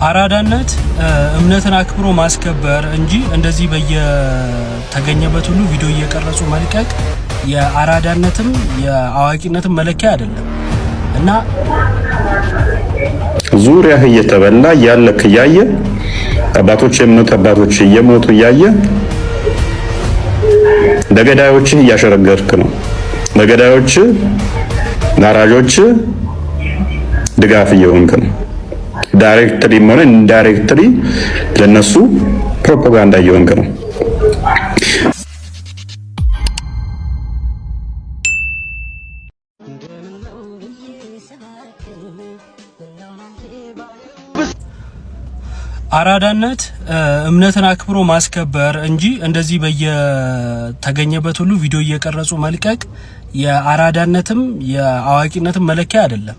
አራዳነት እምነትን አክብሮ ማስከበር እንጂ እንደዚህ በየተገኘበት ሁሉ ቪዲዮ እየቀረጹ መልቀቅ የአራዳነትም የአዋቂነትም መለኪያ አይደለም እና ዙሪያህ እየተበላ ያለክ ያየ አባቶች የእምነት አባቶች እየሞቱ ያየ ለገዳዮች እያሸረገርክ ነው። ለገዳዮች ናራጆች ድጋፍ እየሆንክ ነው። ዳይሬክትሊ ሆነ ኢንዳይሬክትሊ ለነሱ ፕሮፓጋንዳ እየሆንክ ነው። አራዳነት እምነትን አክብሮ ማስከበር እንጂ እንደዚህ በየተገኘበት ሁሉ ቪዲዮ እየቀረጹ መልቀቅ የአራዳነትም የአዋቂነትም መለኪያ አይደለም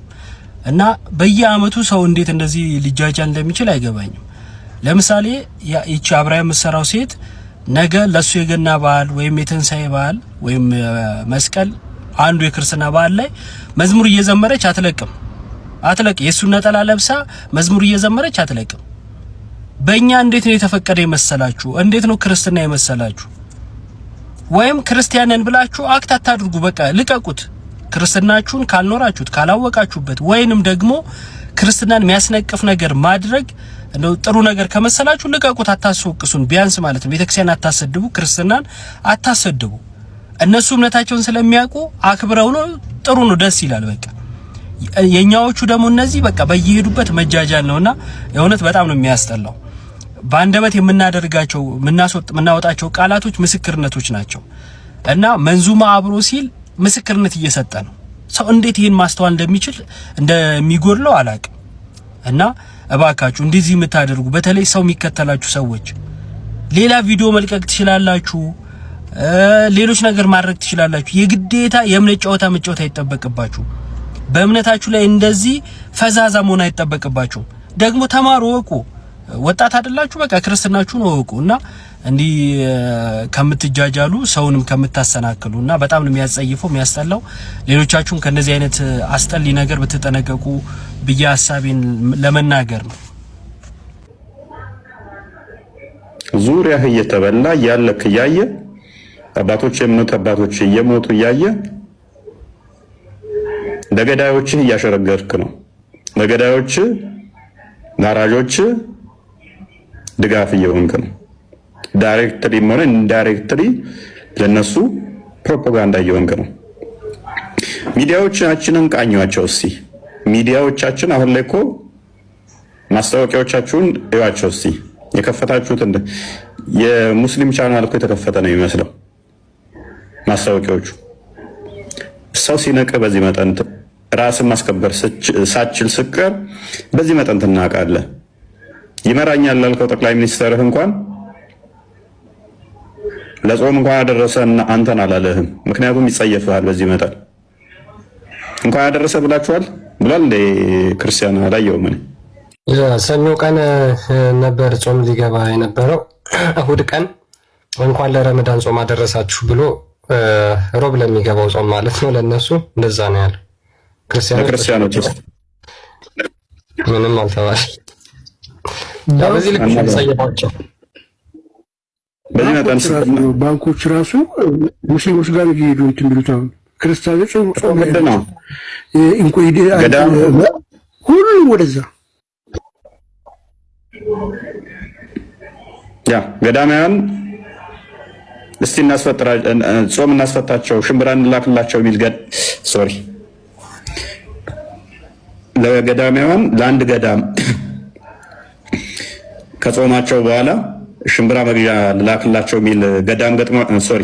እና በየአመቱ ሰው እንዴት እንደዚህ ሊጃጃል እንደሚችል አይገባኝም። ለምሳሌ ይቺ አብራ የምትሰራው ሴት ነገ ለሱ የገና በዓል ወይም የትንሳኤ በዓል ወይም መስቀል አንዱ የክርስትና በዓል ላይ መዝሙር እየዘመረች አትለቅም። የሱን ነጠላ ለብሳ መዝሙር እየዘመረች አትለቅም። በእኛ እንዴት ነው የተፈቀደ የመሰላችሁ? እንዴት ነው ክርስትና የመሰላችሁ? ወይም ክርስቲያንን ብላችሁ አክት አታድርጉ። በቃ ልቀቁት። ክርስትናችሁን ካልኖራችሁት ካላወቃችሁበት ወይንም ደግሞ ክርስትናን የሚያስነቅፍ ነገር ማድረግ እንደው ጥሩ ነገር ከመሰላችሁ ልቀቁት። አታስወቅሱን። ቢያንስ ማለት ነው ቤተክርስቲያን አታሰድቡ፣ ክርስትናን አታሰድቡ። እነሱ እምነታቸውን ስለሚያውቁ አክብረው ነው። ጥሩ ነው፣ ደስ ይላል። በቃ የኛዎቹ ደግሞ እነዚህ በቃ በየሄዱበት መጃጃል ነውና የእውነት በጣም ነው የሚያስጠላው። በአንደበት የምናደርጋቸው የምናወጣቸው ቃላቶች ምስክርነቶች ናቸው እና መንዙማ አብሮ ሲል ምስክርነት እየሰጠ ነው። ሰው እንዴት ይሄን ማስተዋል እንደሚጎድለው አላቅም። እና እባካችሁ እንደዚህ የምታደርጉ በተለይ ሰው የሚከተላችሁ ሰዎች ሌላ ቪዲዮ መልቀቅ ትችላላችሁ፣ ሌሎች ነገር ማድረግ ትችላላችሁ። የግዴታ የእምነት ጨዋታ መጫወት አይጠበቅባችሁ። በእምነታችሁ ላይ እንደዚህ ፈዛዛ መሆን አይጠበቅባችሁ። ደግሞ ተማሩ፣ ወቁ። ወጣት አይደላችሁ? በቃ ክርስትናችሁን ወቁና እንዲህ ከምትጃጃሉ ሰውንም ከምታሰናክሉና በጣም ነው የሚያጸይፈው የሚያስጠላው። ሌሎቻችሁም ከነዚህ አይነት አስጠሊ ነገር ብትጠነቀቁ ብዬ ሐሳቤን ለመናገር ነው። ዙሪያህ እየተበላ ያለክ ያየ አባቶች የእምነት አባቶች እየሞቱ ያየ ለገዳዮች እያሸረገርክ ነው። ለገዳዮች ናራጆች ድጋፍ እየሆንክ ነው። ዳይሬክትሊ ሆነ ኢንዳይሬክትሊ ለነሱ ፕሮፓጋንዳ እየሆንክ ነው። ሚዲያዎቻችንን ቃኟቸው እስቲ። ሚዲያዎቻችን አሁን ላይ እኮ ማስታወቂያዎቻችሁን እዩዋቸው እስቲ። የከፈታችሁት የሙስሊም ቻናል እኮ የተከፈተ ነው የሚመስለው ማስታወቂያዎቹ። ሰው ሲነቅ በዚህ መጠን ራስን ማስከበር ሳችል ስቀር በዚህ መጠን ትናቃለህ። ይመራኛል ላልከው ጠቅላይ ሚኒስትርህ እንኳን ለጾም እንኳን ያደረሰን አንተን አላለህም። ምክንያቱም ይጸየፍሃል። በዚህ መጠን እንኳን ያደረሰ ብላችኋል ብሏል እንደ ክርስቲያን አላየሁም እኔ። ሰኞ ቀን ነበር ጾም ሊገባ የነበረው። እሁድ ቀን እንኳን ለረመዳን ጾም አደረሳችሁ ብሎ ሮብ ለሚገባው ጾም ማለት ነው ለነሱ እንደዛ ነው ያለው። ክርስቲያኖች ምንም አልተባለ። በዚህ ልክ ተሰየባቸው። በዚህ መጠን ባንኮች ራሱ ሙስሊሞች ጋር እየሄዱ እንትን ቢሉት አሁን ክርስቲያኖች ጾም ነው ኢንኮይዲ ሁሉም ወደዛ ያ ገዳማውያን እስቲ ጾም እናስፈታቸው፣ ሽምብራ እንላክላቸው የሚል ሶሪ ለገዳማውያን ለአንድ ገዳም ከጾማቸው በኋላ ሽምብራ መግዣ ልላክላቸው የሚል ገዳም ገጥሞ ሶሪ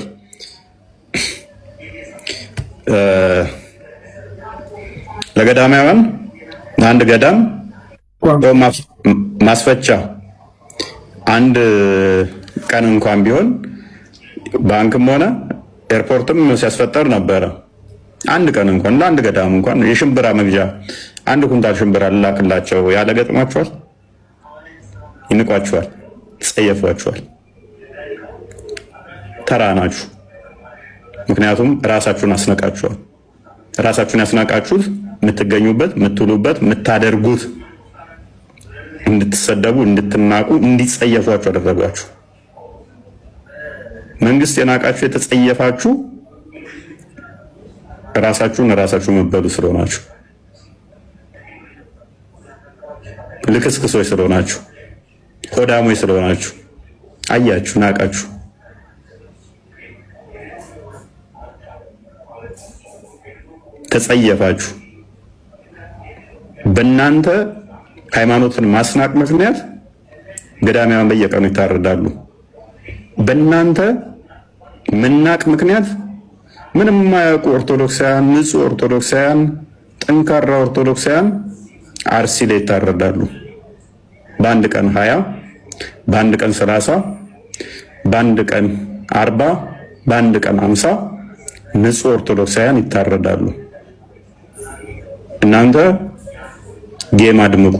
ለገዳማውያን ለአንድ ገዳም ጾም ማስፈቻ አንድ ቀን እንኳን ቢሆን ባንክም ሆነ ኤርፖርትም ሲያስፈጠር ነበረ። አንድ ቀን እንኳን ለአንድ ገዳም እንኳን የሽምብራ መግዣ አንድ ኩንታል ሽምብራ ልላክላቸው ያለ ገጥሟቸዋል። ይንቋቸዋል፣ ጸየፏቸዋል። ተራ ናችሁ። ምክንያቱም ራሳችሁን አስነቃችኋል። ራሳችሁን ያስናቃችሁት የምትገኙበት የምትውሉበት የምታደርጉት እንድትሰደቡ እንድትናቁ እንዲጸየፏችሁ አደረጋችሁ። መንግስት የናቃችሁ የተጸየፋችሁ ራሳችሁ መበሉ ስለሆናችሁ ልክስክሶች ስለሆናችሁ ሆዳሞች ስለሆናችሁ አያችሁ፣ ናቃችሁ። ተጸየፋችሁ። በእናንተ ሃይማኖትን ማስናቅ ምክንያት ገዳሚያን በየቀኑ ይታረዳሉ። በእናንተ መናቅ ምክንያት ምንም የማያውቁ ኦርቶዶክሳውያን፣ ንጹህ ኦርቶዶክሳውያን፣ ጠንካራ ኦርቶዶክሳውያን አርሲ ላይ ይታረዳሉ። በአንድ ቀን 20፣ በአንድ ቀን 30፣ በአንድ ቀን 40፣ በአንድ ቀን 50 ንጹህ ኦርቶዶክሳውያን ይታረዳሉ። እናንተ ጌም አድምቁ፣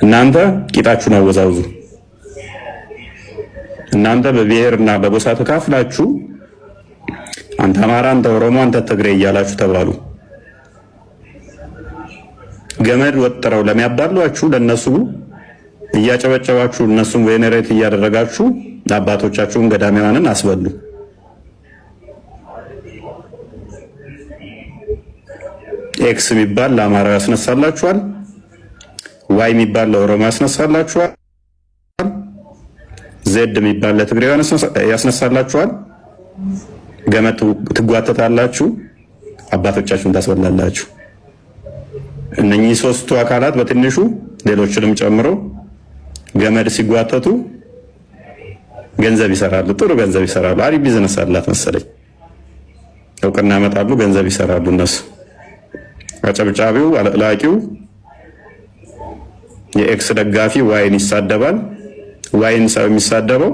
እናንተ ቂጣችሁን አወዛውዙ፣ እናንተ በብሔርና በጎሳ ተካፍላችሁ አንተ አማራ፣ አንተ ኦሮሞ፣ አንተ ትግሬ እያላችሁ ተባሉ። ገመድ ወጥረው ለሚያባሏችሁ ለነሱ እያጨበጨባችሁ እነሱን ቬኔሬት እያደረጋችሁ አባቶቻችሁን ገዳሚያንን አስበሉ። ኤክስ የሚባል ለአማራ ያስነሳላችኋል፣ ዋይ የሚባል ለኦሮሞ ያስነሳላችኋል፣ ዜድ የሚባል ለትግሬው ያስነሳላችኋል። ገመድ ትጓተታላችሁ፣ አባቶቻችሁን ታስበላላችሁ። እነኚህ ሶስቱ አካላት በትንሹ ሌሎችንም ጨምሮ ገመድ ሲጓተቱ ገንዘብ ይሰራሉ፣ ጥሩ ገንዘብ ይሰራሉ። አሪፍ ቢዝነስ አላት መሰለኝ። እውቅና ያመጣሉ፣ ገንዘብ ይሰራሉ። እነሱ አጨብጫቢው አለቅላቂው የኤክስ ደጋፊ ዋይን ይሳደባል። ዋይን ሰው የሚሳደበው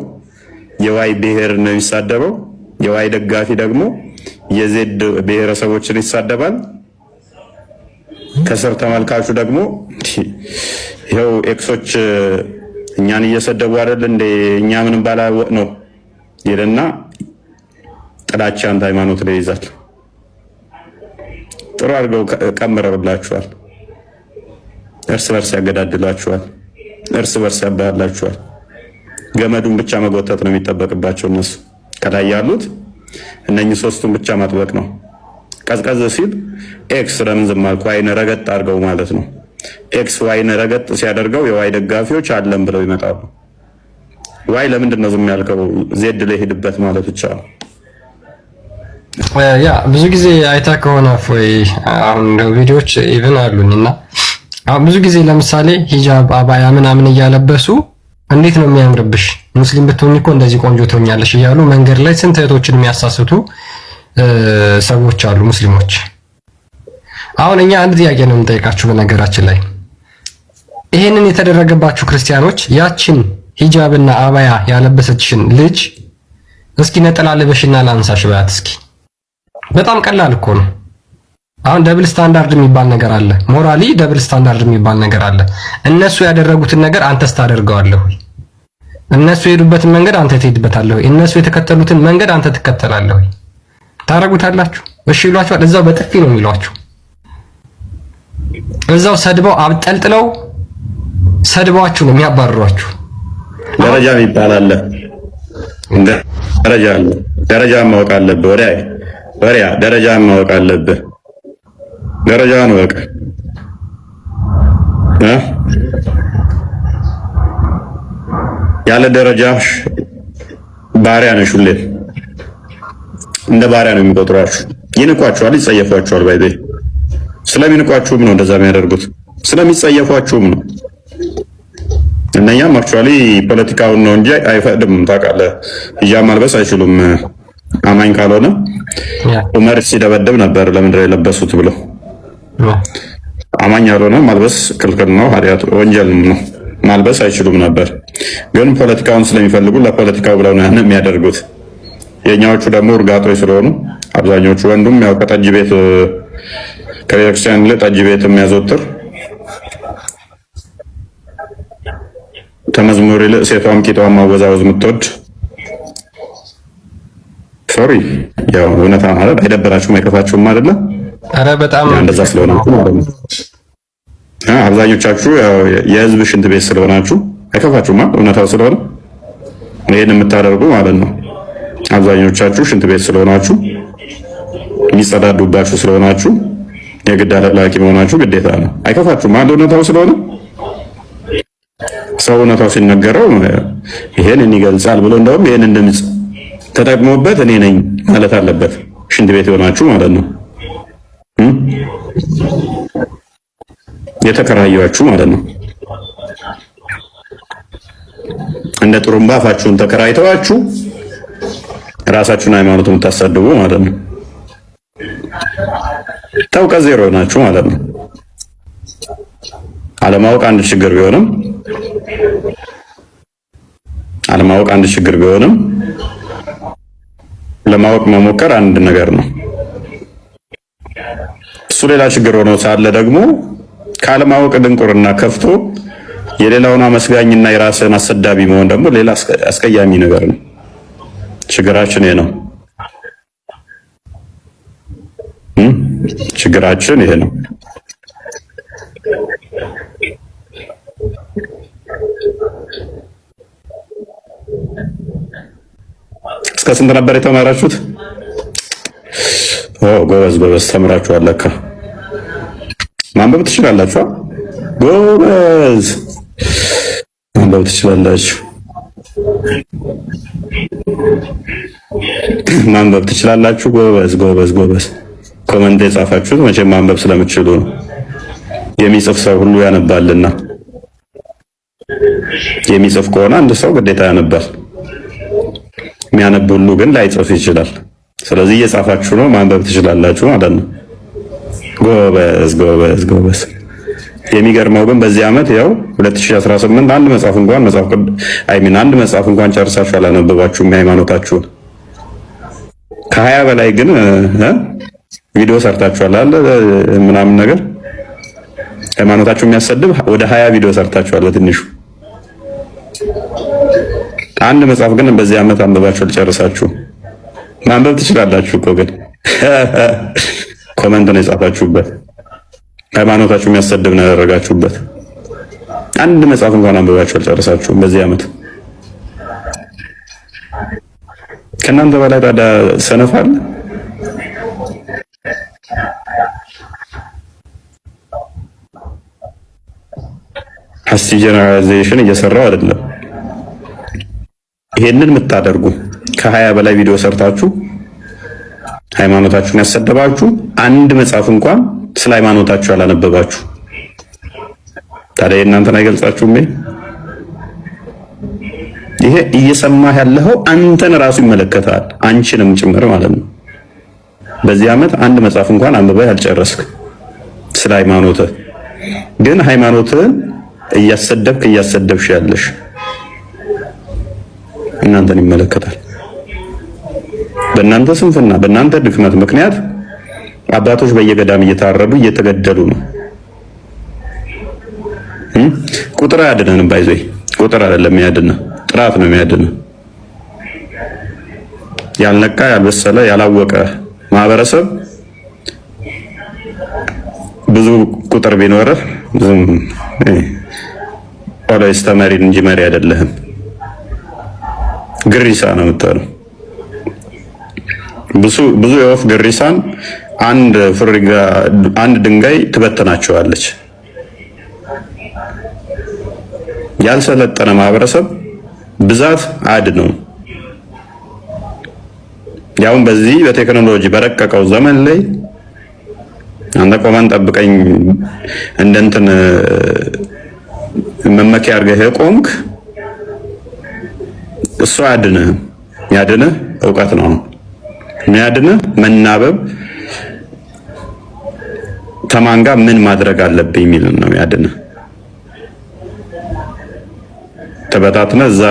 የዋይ ብሔር ነው የሚሳደበው። የዋይ ደጋፊ ደግሞ የዜድ ብሔረሰቦችን ይሳደባል። ከስር ተመልካቹ ደግሞ ይኸው ኤክሶች እኛን እየሰደቡ አይደል እንደ እኛ ምንም ባላወቅ ነው ይልና ጥላቻን ሃይማኖት ላይ ይዛል። ጥሩ አድርገው ቀምረውላችኋል። እርስ በርስ ያገዳድላችኋል፣ እርስ በርስ ያባላችኋል። ገመዱን ብቻ መጎተት ነው የሚጠበቅባቸው እነሱ። ከላይ ያሉት እነኚህ ሶስቱን ብቻ ማጥበቅ ነው። ቀዝቀዝ ሲል ኤክስ ለምን ዝም አልኩ ዋይን ረገጥ አድርገው ማለት ነው። ኤክስ ዋይን ረገጥ ሲያደርገው የዋይ ደጋፊዎች አለም ብለው ይመጣሉ። ዋይ ለምንድን ነው ዝም ያልከው? ዜድ ላይ ሄድበት ማለት ብቻ ነው። ያ ብዙ ጊዜ አይታ ከሆነ ወይ አሁን ቪዲዮዎች ኢቭን አሉኝና አሁን ብዙ ጊዜ ለምሳሌ ሂጃብ አባያ ምናምን እያለበሱ እንዴት ነው የሚያምርብሽ፣ ሙስሊም ብትሆኚ እኮ እንደዚህ ቆንጆ ትሆኛለሽ እያሉ መንገድ ላይ ስንት እህቶችን የሚያሳስቱ ሰዎች አሉ ሙስሊሞች። አሁን እኛ አንድ ጥያቄ ነው የምንጠይቃችሁ። በነገራችን ላይ ይሄንን የተደረገባችሁ ክርስቲያኖች ያችን ሂጃብና አባያ ያለበሰችሽን ልጅ እስኪ ነጠላ ልበሽና ላንሳሽ በያት እስኪ። በጣም ቀላል እኮ ነው። አሁን ደብል ስታንዳርድ የሚባል ነገር አለ። ሞራሊ ደብል ስታንዳርድ የሚባል ነገር አለ። እነሱ ያደረጉትን ነገር አንተስ ታደርገዋለህ ወይ? እነሱ የሄዱበትን መንገድ አንተ ትሄድበታለህ ወይ? እነሱ የተከተሉትን መንገድ አንተ ትከተላለህ ወይ? ታረጉታላችሁ? እሺ ይሏችኋል። እዛው በጥፊ ነው የሚሏችሁ። እዛው ሰድበው አብጠልጥለው ሰድበዋችሁ ነው የሚያባርሯችሁ። ደረጃ ይባላል። ደረጃ አለ። ደረጃ ማወቅ አለብህ። ወዲያ ደረጃ ማወቅ አለብህ። ደረጃን ወቅ ያለ ደረጃሽ ባሪያ ነሽ። ሁሌ እንደ ባሪያ ነው የሚቆጥሯችሁ። ይንቋችኋል፣ ይጸየፏችኋል። ባይቤ ስለሚንቋችሁም ነው እንደዛ የሚያደርጉት፣ ስለሚጸየፏችሁም ነው። እነኛም አክቹአሊ ፖለቲካውን ነው እንጂ አይፈቅድም። ታውቃለህ፣ ሂጃብ ማልበስ አይችሉም አማኝ ካልሆነ። ዑመር ሲደበደብ ነበር ለምንድን ነው የለበሱት ብሎ። አማኝ ያልሆነ ማልበስ ክልክል ነው፣ ኃጢአት ወንጀል ነው። ማልበስ አይችሉም ነበር፣ ግን ፖለቲካውን ስለሚፈልጉ ለፖለቲካው ብለው ነው የሚያደርጉት። የኛዎቹ ደግሞ እርጋጦች ስለሆኑ አብዛኞቹ ወንዱም ያው ከጠጅ ቤት ከቤተክርስቲያን ጠጅ ቤት የሚያዘወትር ከመዝሙር ይልቅ ሴቷም ቂጧም ማወዛወዝ የምትወድ ሶሪ፣ ያው እውነታ ማለት አይደበራችሁም አይከፋችሁም አይደለ? ኧረ በጣም እንደዛ ስለሆናችሁ ማለት ነው። አብዛኞቻችሁ የህዝብ ሽንት ቤት ስለሆናችሁ አይከፋችሁማ፣ እውነታው ስለሆነ ይሄን የምታደርጉ ማለት ነው። አብዛኞቻችሁ ሽንት ቤት ስለሆናችሁ የሚጸዳዱባችሁ ስለሆናችሁ የግድ አላቂ መሆናችሁ ግዴታ ነው። አይከፋችሁም አንድ እውነታው ስለሆነ ሰው እውነታው ሲነገረው ይሄን ይገልጻል ብሎ እንደውም ይሄን ድምፅ ተጠቅሞበት እኔ ነኝ ማለት አለበት። ሽንት ቤት የሆናችሁ ማለት ነው፣ የተከራያችሁ ማለት ነው። እንደ ጥሩምባ አፋችሁን ተከራይተዋችሁ ራሳችሁን ሃይማኖት የምታሳድቡ ማለት ነው። ተውቀ ዜሮ ናችሁ ማለት ነው። አለማወቅ አንድ ችግር ቢሆንም ለማወቅ መሞከር አንድ ነገር ነው። እሱ ሌላ ችግር ሆኖ ሳለ ደግሞ ካለማወቅ ድንቁርና ከፍቶ የሌላውን አመስጋኝና የራስን አሰዳቢ መሆን ደግሞ ሌላ አስቀያሚ ነገር ነው። ችግራችን ይሄ ነው። ችግራችን ይሄ ነው። እስከ ስንት ነበር የተማራችሁት? ጎበዝ ተምራችኋል ለካ። ማንበብ ትችላላችሁ። ጎበዝ ማንበብ ትችላላችሁ። ማንበብ ትችላላችሁ። ጎበዝ። ኮመንት የጻፋችሁት መቼም ማንበብ ስለምትችሉ ነው። የሚጽፍ ሰው ሁሉ ያነባልና የሚጽፍ ከሆነ አንድ ሰው ግዴታ ያነባል። የሚያነብ ሁሉ ግን ላይጽፍ ይችላል። ስለዚህ እየጻፋችሁ ነው፣ ማንበብ ትችላላችሁ ማለት ነው። ጎበዝ። የሚገርመው ግን በዚህ ዓመት ያው 2018 አንድ መጽሐፍ እንኳን ጨርሳችሁ አላነበባችሁም የሃይማኖታችሁን። ከ20 በላይ ግን ቪዲዮ ሰርታችኋል አለ ምናምን ነገር ሃይማኖታችሁ የሚያሰድብ ወደ 20 ቪዲዮ ሰርታችኋል በትንሹ። አንድ መጽሐፍ ግን በዚህ ዓመት አንብባችሁ አልጨረሳችሁ። ማንበብ ትችላላችሁ እኮ ግን ኮመንት ነው የጻፋችሁበት፣ ሃይማኖታችሁ የሚያሰድብ ነው ያደረጋችሁበት። አንድ መጽሐፍ እንኳን አንብባችሁ አልጨረሳችሁም በዚህ ዓመት። ከእናንተ በላይ ታዲያ ሰነፍ አለ? ሀስቲ ጀነራላይዜሽን እየሰራው አይደለም። ይሄንን የምታደርጉ ከ20 በላይ ቪዲዮ ሰርታችሁ ሃይማኖታችሁን ያሰደባችሁ አንድ መጽሐፍ እንኳን ስለ ሃይማኖታችሁ ያላነበባችሁ ታዲያ እናንተን አይገልጻችሁም? ይሄ እየሰማህ ያለው አንተን ራሱ ይመለከታል፣ አንቺንም ጭምር ማለት ነው። በዚህ ዓመት አንድ መጽሐፍ እንኳን አንብበህ ያልጨረስክ ስለ ሃይማኖትህ ግን ሃይማኖትህን እያሰደብሽ ያለሽ እናንተን ይመለከታል። በእናንተ ስንፍና በእናንተ ድክመት ምክንያት አባቶች በየገዳም እየታረዱ እየተገደሉ ነው። ቁጥር አያድነንም። ባይዘይ ቁጥር አይደለም የሚያድነው፣ ጥራት ነው የሚያድነው። ያልነቃ ያልበሰለ ያላወቀ ማህበረሰብ ብዙ ቁጥር ቢኖርህ ኦልዌይስ ተመሪ እንጂ መሪ አይደለህም። ግሪሳ ነው የምትሆነው። ብዙ የወፍ ግሪሳን አንድ ድንጋይ ትበትናቸዋለች። ያልሰለጠነ ማህበረሰብ ብዛት አያድነውም። ያውን በዚህ በቴክኖሎጂ በረቀቀው ዘመን ላይ አንተ ቆመን ጠብቀኝ እንደንትን መመኪያ አድርገህ ቆምክ፣ እሱ አያድንህም። የሚያድንህ እውቀት ነው። የሚያድንህ መናበብ፣ ከማን ጋር ምን ማድረግ አለብኝ የሚል ነው የሚያድንህ። ተበታትነህ እዛ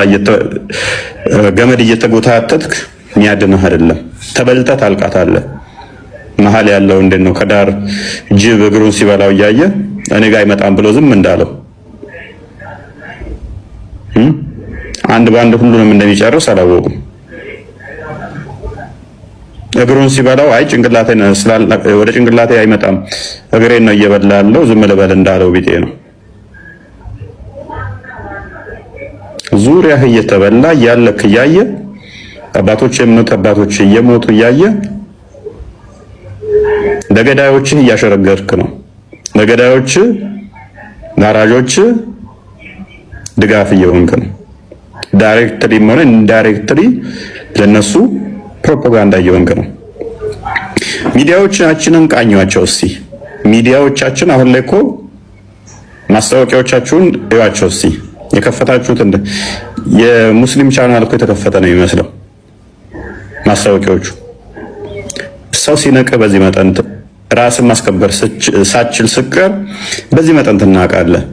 ገመድ እየተጎታተትክ የሚያድንህ አይደለም። ተበልተህ ታልቃታለህ። መሀል ያለው እንዴት ነው? ከዳር ጅብ እግሩን ሲበላው እያየ እኔ ጋር አይመጣም ብሎ ዝም እንዳለው አንድ በአንድ ሁሉንም እንደሚጨርስ አላወቁም። እግሩን ሲበላው አይ ጭንቅላቴን ወደ ጭንቅላቴ አይመጣም እግሬን ነው እየበላ ያለው ዝም ልበል እንዳለው ቢጤ ነው። ዙሪያህ እየተበላ ያለክ እያየ አባቶች የእምነት አባቶች እየሞቱ እያየ ለገዳዮችህ እያሸረገርክ ነው። ለገዳዮች ጋራጆች ድጋፍ እየሆንክ ነው። ዳይሬክትሊ ሆነ ኢንዳይሬክትሊ ለነሱ ፕሮፓጋንዳ እየሆንክ ነው። ሚዲያዎቻችንን ቃኟቸው እስቲ። ሚዲያዎቻችን አሁን ላይ እኮ ማስታወቂያዎቻችሁን እዩዋቸው እስቲ። የከፈታችሁት የሙስሊም ቻናል እኮ የተከፈተ ነው የሚመስለው ማስታወቂያዎቹ። ሰው ሲነቅ በዚህ መጠን ራስን ማስከበር ሳችል ስቀር በዚህ መጠን ትናቃለህ።